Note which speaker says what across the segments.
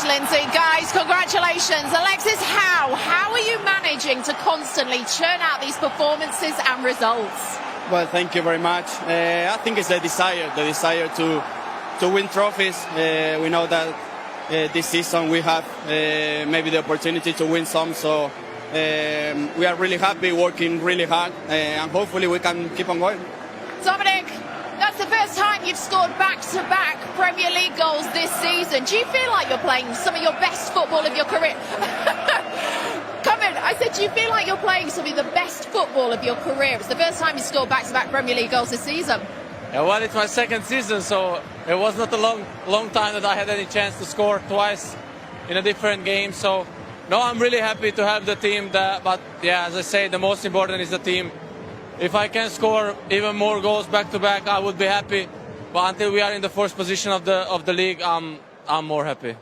Speaker 1: much, Lindsay. Guys, congratulations. Alexis, how are you managing to constantly churn out these performances and results?
Speaker 2: Well, thank you very much. I think it's the desire to win trophies. We know that this season we have maybe the opportunity to win some, so we are really happy, working really hard, and hopefully we can keep on going.
Speaker 1: Dominic, that's the first time you've scored back-to-back Premier League goals this season. Do you feel like you're playing some of your best football of your career? Come in, I said, do you feel like you're playing some of the best football of your career? It's the first time you scored back-to-back Premier League goals this season.
Speaker 3: Yeah, well, it's my second season, so it was not a long time that I had any chance to score twice in a different game. So, no, I'm really happy to have the team. But yeah, as I say, the most important is the team. If I can score even more goals back-to-back, I would be happy. But until we are in the first position of the league, I'm more happy.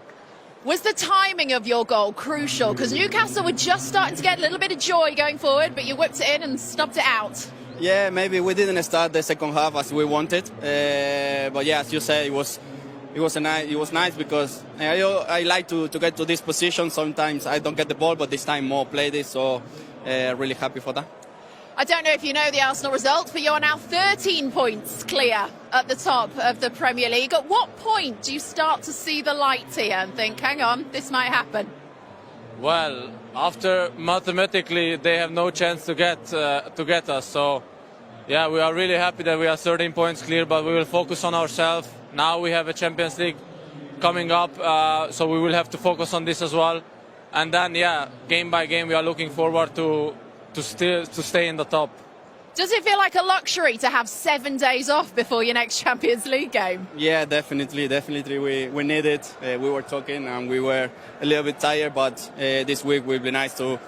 Speaker 1: Was the timing of your goal crucial? Because Newcastle were just starting to get a little bit of joy going forward, but you whipped it in and stubbed it out.
Speaker 2: Yeah, maybe we didn't start the second half as we wanted, but yeah, as you said, it was nice because I like to get to this position. Sometimes I don't get the ball, but this time more played it, so really happy for that.
Speaker 1: I don't know if you know the Arsenal result, but you're now 13 points clear at the top of the Premier League. At what point do you start to see the light here and think, hang on, this might happen?
Speaker 3: Well, after mathematically they have no chance to get us, so yeah, we are really happy that we are 13 points clear, but we will focus on ourselves. Now we have a Champions League coming up, so we will have to focus on this as well. And then, yeah, game by game, we are looking forward to stay in the top.
Speaker 1: Does it feel like a luxury to have 7 days off before your next Champions League game?
Speaker 2: Yeah, definitely. We need it. We were talking and we were a little bit tired, but this week will be nice to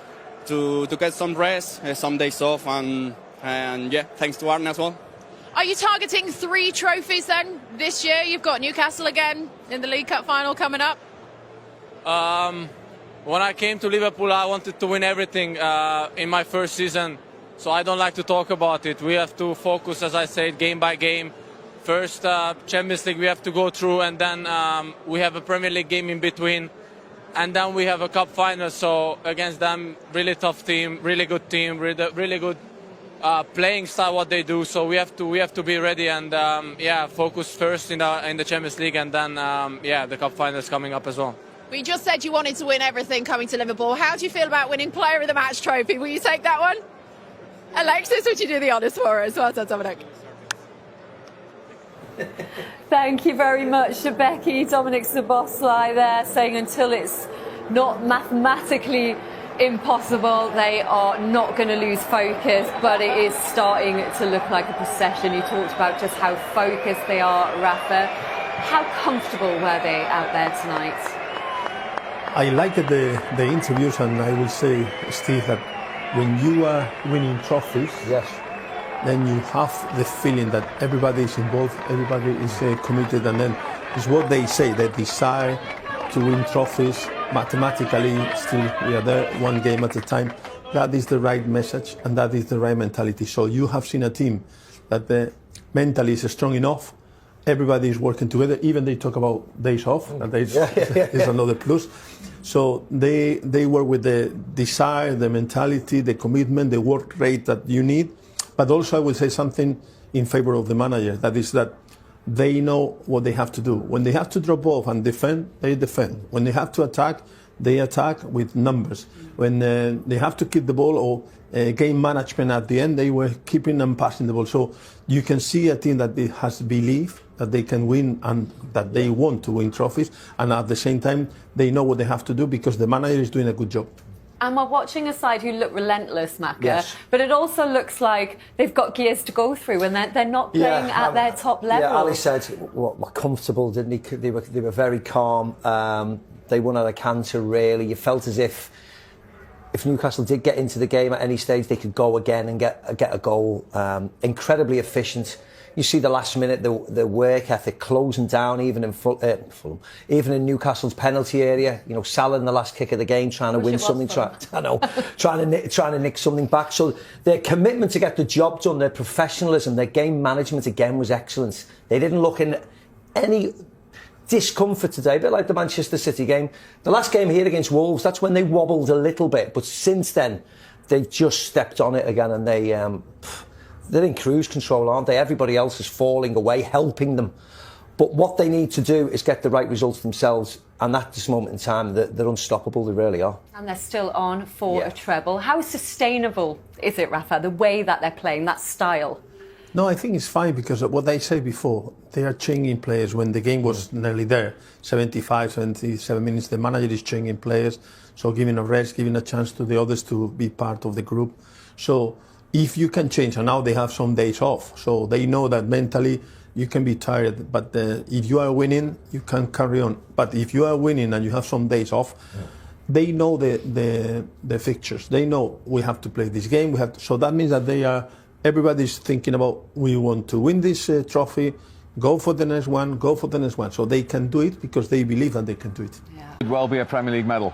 Speaker 2: get some rest, some days off, and yeah, thanks to Arne as well.
Speaker 1: Are you targeting 3 trophies then this year? You've got Newcastle again in the League Cup final coming up.
Speaker 3: When I came to Liverpool, I wanted to win everything in my first season. So I don't like to talk about it. We have to focus, as I said, game by game. First Champions League we have to go through, and then we have a Premier League game in between. And then we have a cup final. So against them, really tough team, really good team, really good playing style what they do. So we have to be ready and yeah, focus first in the Champions League, and then yeah, the cup final is coming up as well.
Speaker 1: We just said you wanted to win everything coming to Liverpool. How do you feel about winning Player of the Match trophy? Will you take that one? Alexis, would you do the honours for us? Well done, Dominic.
Speaker 4: Thank you very much, Becky. Dominic Szoboszlai there saying until it's not mathematically impossible, they are not going to lose focus, but it is starting to look like a procession. You talked about just how focused they are, Rafa. How comfortable were they out there tonight?
Speaker 5: I liked the interviews, and I will say, Steve, that when you are winning trophies,
Speaker 6: yes,
Speaker 5: then you have the feeling that everybody is involved, everybody is committed, and then it's what they say, the desire to win trophies. Mathematically, still we are there, one game at a time. That is the right message, and that is the right mentality. So you have seen a team that mentally is strong enough. Everybody is working together. Even they talk about days off, and is another plus. So they work with the desire, the mentality, the commitment, the work rate that you need. But also I will say something in favor of the manager. That is that they know what they have to do. When they have to drop off and defend, they defend. When they have to attack, they attack with numbers. When they have to keep the ball or game management at the end, they were keeping and passing the ball. So you can see a team that has belief that they can win and that they want to win trophies, and at the same time they know what they have to do because the manager is doing a good job.
Speaker 4: And we're watching a side who look relentless, Maka,
Speaker 6: yes,
Speaker 4: but it also looks like they've got gears to go through when they're not playing at their top level.
Speaker 6: Yeah, Ali said, were comfortable, didn't he? They were very calm. They won at a canter, really. You felt as if Newcastle did get into the game at any stage, they could go again and get a goal. Incredibly efficient. You see the last minute, the work ethic closing down, even in Fulham, even in Newcastle's penalty area. You know, Salah in the last kick of the game, trying to win something. Trying to nick something back. So their commitment to get the job done, their professionalism, their game management again was excellent. They didn't look in any discomfort today, a bit like the Manchester City game. The last game here against Wolves, that's when they wobbled a little bit, but since then they've just stepped on it again, and they're in cruise control, aren't they? Everybody else is falling away, helping them. But what they need to do is get the right results themselves, and at this moment in time, they're unstoppable, they really are.
Speaker 4: And they're still on for a treble. How sustainable is it, Rafa, the way that they're playing, that style?
Speaker 5: No, I think it's fine because of what I said before. They are changing players when the game was nearly there. 75, 77 minutes, the manager is changing players. So giving a rest, giving a chance to the others to be part of the group. So if you can change, and now they have some days off. So they know that mentally you can be tired. But if you are winning, you can carry on. But if you are winning and you have some days off, they know the fixtures. They know we have to play this game. So that means that everybody's thinking about, we want to win this trophy, go for the next one, go for the next one. So they can do it because they believe that they can do it.
Speaker 7: Yeah. Could well be a Premier League medal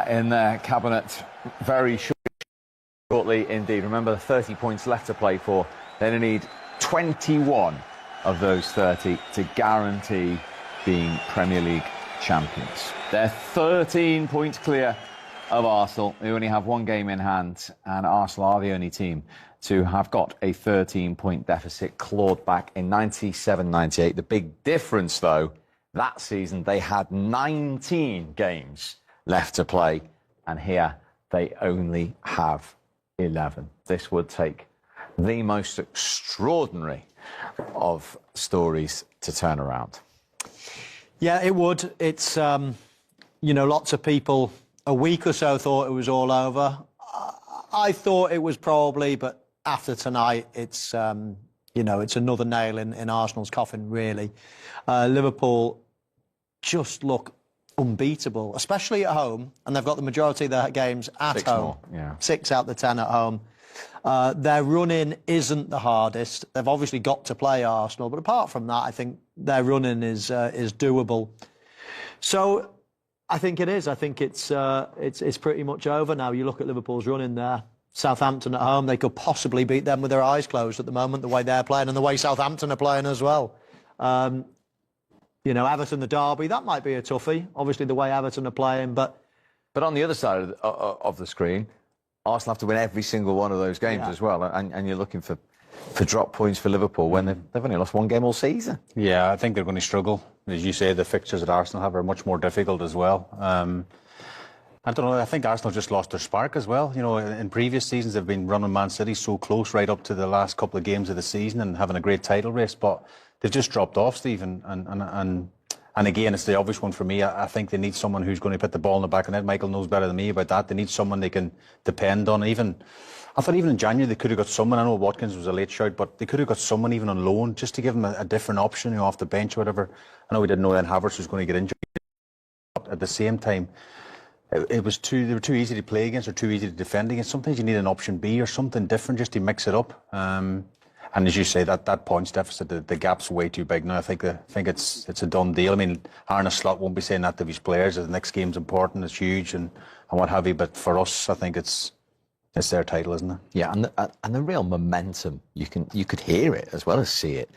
Speaker 7: in their cabinet very shortly indeed. Remember, 30 points left to play for. They only need 21 of those 30 to guarantee being Premier League champions. They're 13 points clear of Arsenal, who only have one game in hand, and Arsenal are the only team to have got a 13-point deficit clawed back in 97-98. The big difference, though, that season they had 19 games left to play, and here they only have 11. This would take the most extraordinary of stories to turn around.
Speaker 8: Yeah, it would. It's, lots of people a week or so thought it was all over. I thought it was probably, but after tonight, it's another nail in Arsenal's coffin, really. Liverpool just look unbeatable, especially at home, and they've got the majority of their games at home. 6 out of the 10 at home. Their run-in isn't the hardest. They've obviously got to play Arsenal, but apart from that, I think their run-in is doable. So I think it is. I think it's pretty much over now. You look at Liverpool's run-in there. Southampton at home, they could possibly beat them with their eyes closed at the moment, the way they're playing and the way Southampton are playing as well. Everton, the derby, that might be a toughie. Obviously, the way Everton are playing, but on the other side of the screen, Arsenal have to win every single one of those games as well, and you're looking for drop points for Liverpool when they've only lost one game all season.
Speaker 9: Yeah, I think they're going to struggle. As you say, the fixtures that Arsenal have are much more difficult as well. I don't know, I think Arsenal just lost their spark as well. In previous seasons they've been running Man City so close right up to the last couple of games of the season and having a great title race, but they've just dropped off, Stephen. And again, it's the obvious one for me. I think they need someone who's going to put the ball in the back of the net. Michael knows better than me about that. They need someone they can depend on. I thought even in January they could have got someone. I know Watkins was a late shout, but they could have got someone even on loan just to give them a different option, off the bench or whatever. I know we didn't know then Havertz was going to get injured. At the same time, they were too easy to play against or too easy to defend against. Sometimes you need an option B or something different just to mix it up. And as you say, that points deficit, the gap's way too big now. I think it's a done deal. I mean, Arne Slot won't be saying that to his players. The next game's important, it's huge, and what have you. But for us, I think it's their title, isn't it?
Speaker 7: Yeah, and the real momentum, you could hear it as well as see it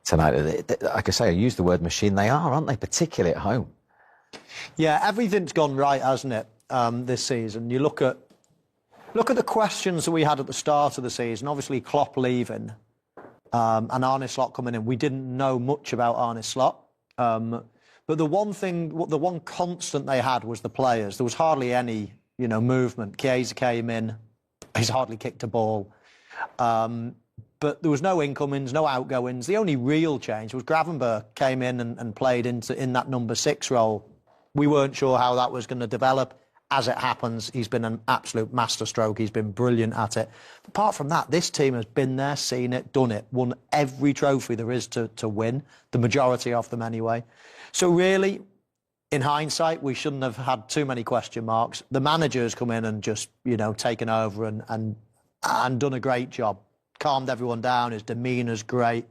Speaker 7: tonight. Like I say, I use the word machine. They are, aren't they? Particularly at home.
Speaker 8: Yeah, everything's gone right, hasn't it? This season. You look at the questions that we had at the start of the season. Obviously, Klopp leaving. And Arne Slot coming in. We didn't know much about Arne Slot. But the one constant they had was the players. There was hardly any, movement. Chiesa came in. He's hardly kicked a ball. But there was no incomings, no outgoings. The only real change was Gravenberch came in and played in that number 6 role. We weren't sure how that was going to develop. As it happens, he's been an absolute masterstroke. He's been brilliant at it. But apart from that, this team has been there, seen it, done it, won every trophy there is to win, the majority of them anyway. So really, in hindsight, we shouldn't have had too many question marks. The manager's come in and just, taken over and done a great job. Calmed everyone down, his demeanour's great.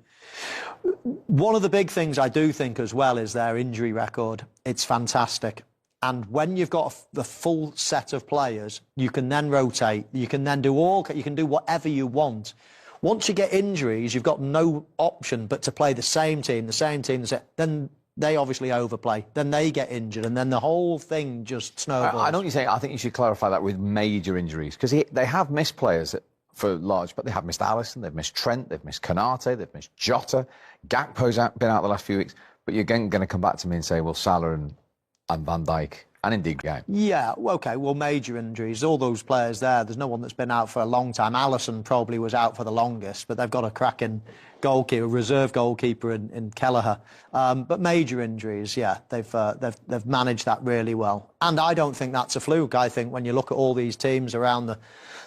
Speaker 8: One of the big things I do think as well is their injury record. It's fantastic. And when you've got the full set of players, you can then rotate. You can then do whatever you want. Once you get injuries, you've got no option but to play the same team. Then They obviously overplay. Then they get injured, and then the whole thing just snowballs.
Speaker 7: I know what you're saying. I think you should clarify that with major injuries, because they have missed players for large, but they have missed Alisson, they've missed Trent, they've missed Konate, they've missed Jota. Gakpo's been out the last few weeks. But you're going to come back to me and say, well, Salah and Van Dijk, and indeed Game.
Speaker 8: Yeah, okay, well, major injuries. All those players there's no one that's been out for a long time. Alisson probably was out for the longest, but they've got a cracking goalkeeper, reserve goalkeeper in Kelleher. But major injuries, yeah, they've managed that really well. And I don't think that's a fluke. I think when you look at all these teams around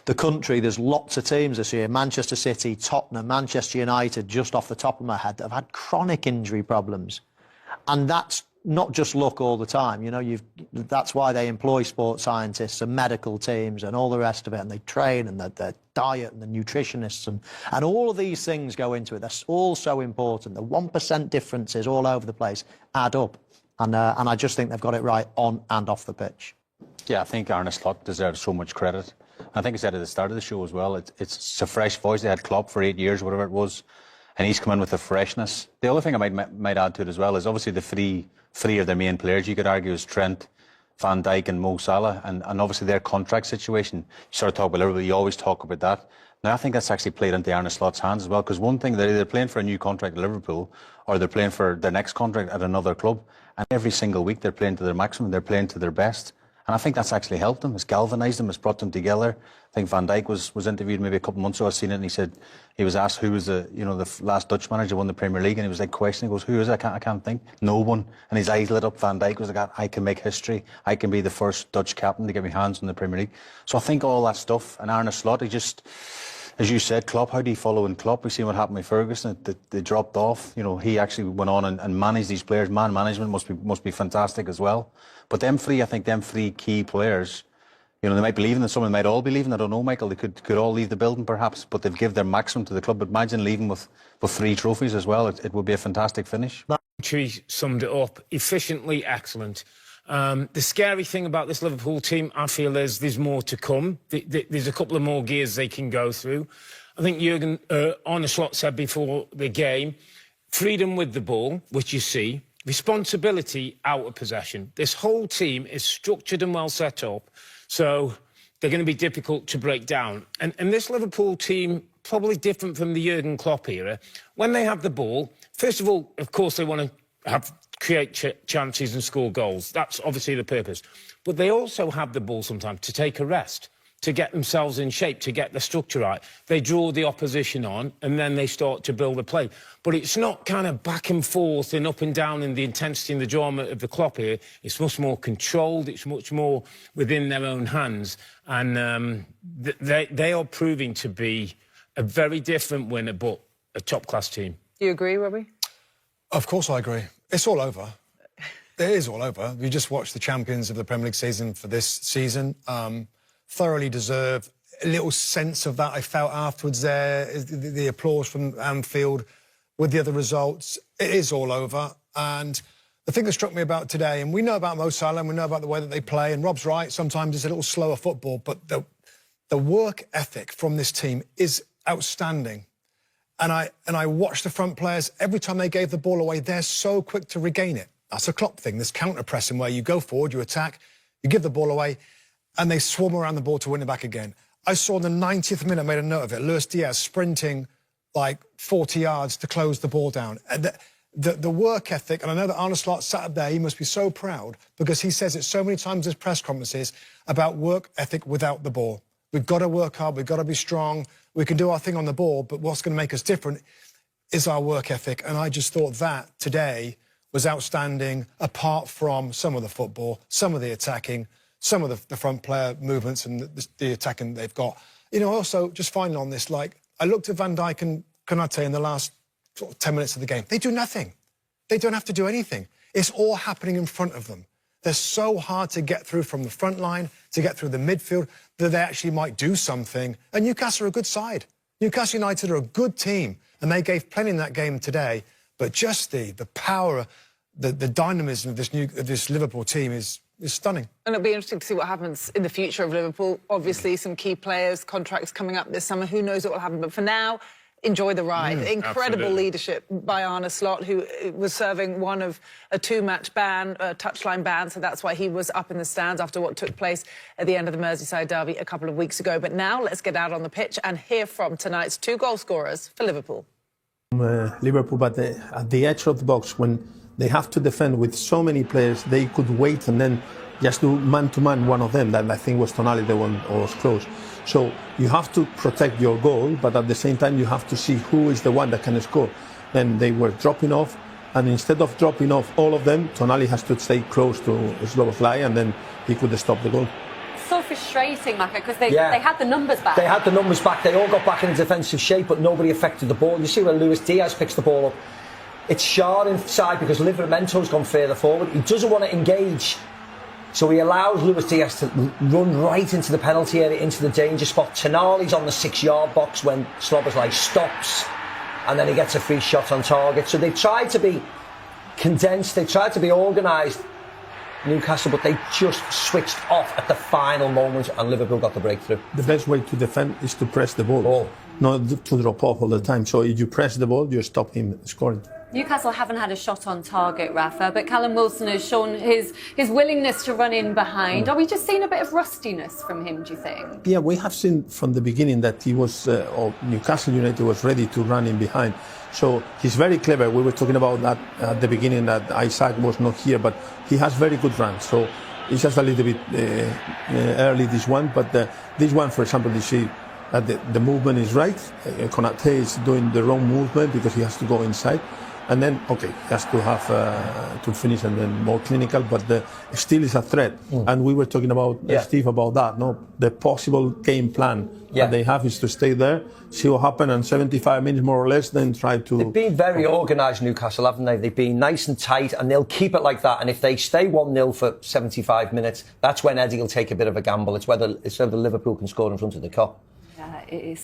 Speaker 8: the country, there's lots of teams this year. Manchester City, Tottenham, Manchester United, just off the top of my head, that have had chronic injury problems. And that's not just luck all the time. You know, that's why they employ sports scientists and medical teams and all the rest of it, and they train, and their diet and the nutritionists and all of these things go into it. They're all so important. The 1% differences all over the place add up, and I just think they've got it right on and off the pitch.
Speaker 9: Yeah, I think Arne Slot deserves so much credit. I think I said at the start of the show as well, it's a fresh voice. They had Klopp for 8 years, whatever it was, and he's come in with a freshness. The other thing I might add to it as well is obviously the three of their main players, you could argue, is Trent, Van Dijk and Mo Salah, and obviously their contract situation. You sort of talk about Liverpool, you always talk about that. Now, I think that's actually played into Arne Slot's hands as well, because one thing, they're either playing for a new contract at Liverpool or they're playing for their next contract at another club, and every single week they're playing to their maximum, they're playing to their best. And I think that's actually helped them. It's galvanised them. It's brought them together. I think Van Dijk was interviewed maybe a couple of months ago. I've seen it, and he said he was asked who was the last Dutch manager who won the Premier League, and he was like questioning. He goes, "Who is it? I can't think. No one." And his eyes lit up. Van Dijk was like, "I can make history. I can be the first Dutch captain to get my hands on the Premier League." So I think all that stuff, and Arne Slot, he just, as you said, Klopp, how do you follow in Klopp? We've seen what happened with Ferguson. They dropped off. You know, he actually went on and managed these players. Man management must be fantastic as well. But them three, I think them three key players, you know, they might be leaving, and some of them might all be leaving. I don't know, Michael. They could all leave the building perhaps, but they've given their maximum to the club. But imagine leaving with 3 trophies as well. It would be a fantastic finish.
Speaker 10: She summed it up. Efficiently excellent. The scary thing about this Liverpool team, I feel, is there's more to come. There's a couple of more gears they can go through. I think Arne Slot said before the game, freedom with the ball, which you see, responsibility out of possession. This whole team is structured and well set up, so they're going to be difficult to break down. And this Liverpool team, probably different from the Jurgen Klopp era, when they have the ball, first of all, of course, they want to create chances and score goals. That's obviously the purpose. But they also have the ball sometimes to take a rest, to get themselves in shape, to get the structure right. They draw the opposition on, and then they start to build a play. But it's not kind of back and forth and up and down in the intensity and the drama of the Klopp here. It's much more controlled. It's much more within their own hands. And they are proving to be a very different winner, but a top-class team.
Speaker 11: Do you agree, Robbie?
Speaker 12: Of course I agree. It's all over. It is all over. We just watched the champions of the Premier League season for this season. Thoroughly deserved. A little sense of that I felt afterwards there, the applause from Anfield with the other results. It is all over. And the thing that struck me about today, and we know about Mo Salah, and we know about the way that they play, and Rob's right, sometimes it's a little slower football, but the work ethic from this team is outstanding. And I watched the front players, every time they gave the ball away, they're so quick to regain it. That's a Klopp thing, this counter-pressing where you go forward, you attack, you give the ball away, and they swarm around the ball to win it back again. I saw in the 90th minute, made a note of it, Luis Diaz sprinting like 40 yards to close the ball down. And the work ethic, and I know that Arne Slot sat up there, he must be so proud, because he says it so many times in his press conferences about work ethic without the ball. We've got to work hard, we've got to be strong, we can do our thing on the ball, but what's going to make us different is our work ethic. And I just thought that today was outstanding, apart from some of the football, some of the attacking, some of the front player movements and the attacking they've got. You know, also, just finally on this, like, I looked at Van Dijk and Konate in the last sort of 10 minutes of the game. They do nothing. They don't have to do anything. It's all happening in front of them. They're so hard to get through from the front line, to get through the midfield, that they actually might do something. And Newcastle are a good side. Newcastle United are a good team, and they gave plenty in that game today. But just the power, the dynamism of this Liverpool team is stunning.
Speaker 11: And it'll be interesting to see what happens in the future of Liverpool. Obviously, some key players, contracts coming up this summer. Who knows what will happen? But for now, enjoy the ride. Incredible
Speaker 10: absolutely.
Speaker 11: leadership by Arne Slot, who was serving one of a two-match ban, a touchline ban, so that's why he was up in the stands after what took place at the end of the Merseyside derby a couple of weeks ago. But now let's get out on the pitch and hear from tonight's 2 goal scorers for Liverpool.
Speaker 5: Liverpool, but at the edge of the box, when they have to defend with so many players, they could wait and then just do man-to-man one of them. That I think was Tonali, the one who was close. So you have to protect your goal, but at the same time you have to see who is the one that can score. Then they were dropping off, and instead of dropping off all of them, Tonali has to stay close to Szoboszlai, and then he could stop the goal.
Speaker 4: So frustrating, Maka, because they had the numbers back.
Speaker 6: They had the numbers back. They all got back in defensive shape, but nobody affected the ball. You see where Luis Diaz picks the ball up. It's Shaw inside because Livermento's gone further forward. He doesn't want to engage. So he allows Luis Diaz to run right into the penalty area, into the danger spot. Tonali's on the 6-yard box when Szoboszlai stops, and then he gets a free shot on target. So they tried to be condensed, they tried to be organised, Newcastle, but they just switched off at the final moment, and Liverpool got the breakthrough.
Speaker 5: The best way to defend is to press the ball, not to drop off all the time. So if you press the ball, you stop him scoring.
Speaker 4: Newcastle haven't had a shot on target, Rafa, but Callum Wilson has shown his willingness to run in behind. Are we just seeing a bit of rustiness from him, do you think?
Speaker 5: Yeah, we have seen from the beginning that he was, or Newcastle United was ready to run in behind. So he's very clever. We were talking about that at the beginning, that Isaac was not here, but he has very good runs. So it's just a little bit early, this one, but this one, for example, you see that the movement is right. Konate is doing the wrong movement because he has to go inside. And then, okay, he has to have to finish and then more clinical, but still is a threat. And we were talking about, Steve, about that, no? The possible game plan that they have is to stay there, see what happens, and 75 minutes more or less, then try to...
Speaker 6: They've been very organised, Newcastle, haven't they? They've been nice and tight, and they'll keep it like that. And if they stay 1-0 for 75 minutes, that's when Eddie will take a bit of a gamble. It's whether Liverpool can score in front of the Kop.
Speaker 4: Yeah, it is.